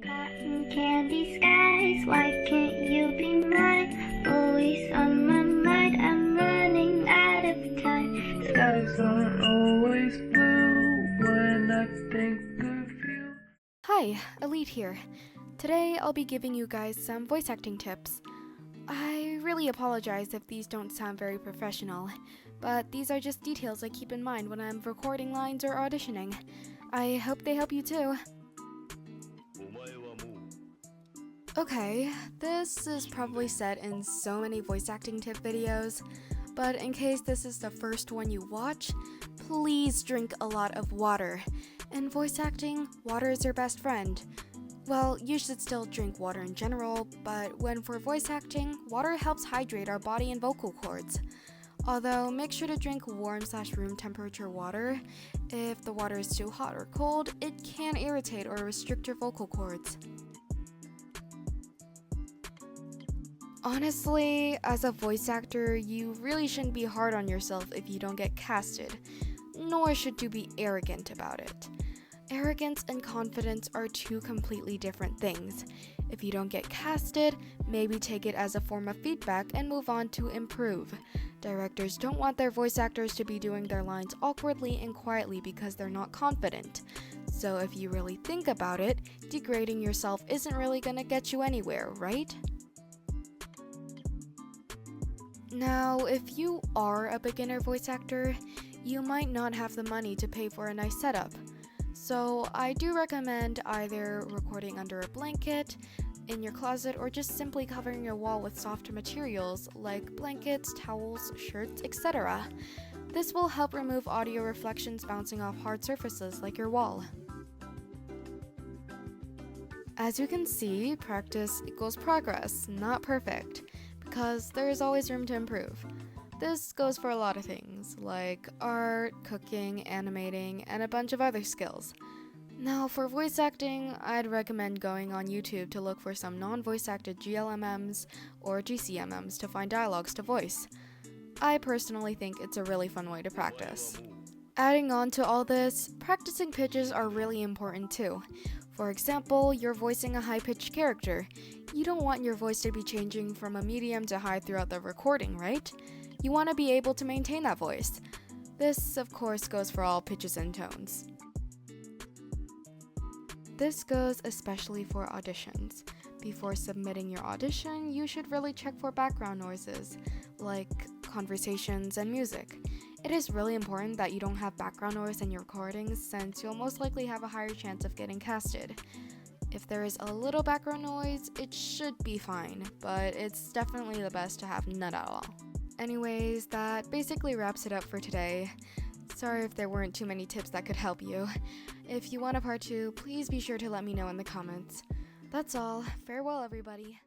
Cotton candy skies, why can't you be mine? Always on my mind, I'm running out of time. Skies aren't always blue when I think of you. Hi, Elite here. Today I'll be giving you guys some voice acting tips. I really apologize if these don't sound very professional, but these are just details I keep in mind when I'm recording lines or auditioning. I hope they help you too. Okay, this is probably said in so many voice acting tip videos, but in case this is the first one you watch, please drink a lot of water. In voice acting, water is your best friend. Well, you should still drink water in general, but when for voice acting, water helps hydrate our body and vocal cords. Although, make sure to drink warm/room temperature water. If the water is too hot or cold, it can irritate or restrict your vocal cords. Honestly, as a voice actor, you really shouldn't be hard on yourself if you don't get casted, nor should you be arrogant about it. Arrogance and confidence are two completely different things. If you don't get casted, maybe take it as a form of feedback and move on to improve. Directors don't want their voice actors to be doing their lines awkwardly and quietly because they're not confident. So if you really think about it, degrading yourself isn't really gonna get you anywhere, right? Now, if you are a beginner voice actor, you might not have the money to pay for a nice setup. So I do recommend either recording under a blanket, in your closet, or just simply covering your wall with softer materials like blankets, towels, shirts, etc. This will help remove audio reflections bouncing off hard surfaces like your wall. As you can see, practice equals progress, not perfect, because there is always room to improve. This goes for a lot of things, like art, cooking, animating, and a bunch of other skills. Now, for voice acting, I'd recommend going on YouTube to look for some non-voice acted GLMMs or GCMMs to find dialogues to voice. I personally think it's a really fun way to practice. Adding on to all this, practicing pitches are really important too. For example, you're voicing a high-pitched character. You don't want your voice to be changing from a medium to high throughout the recording, right? You want to be able to maintain that voice. This, of course, goes for all pitches and tones. This goes especially for auditions. Before submitting your audition, you should really check for background noises, like conversations and music. It is really important that you don't have background noise in your recordings since you'll most likely have a higher chance of getting casted. If there is a little background noise, it should be fine, but it's definitely the best to have none at all. Anyways, that basically wraps it up for today. Sorry if there weren't too many tips that could help you. If you want a part 2, please be sure to let me know in the comments. That's all. Farewell, everybody.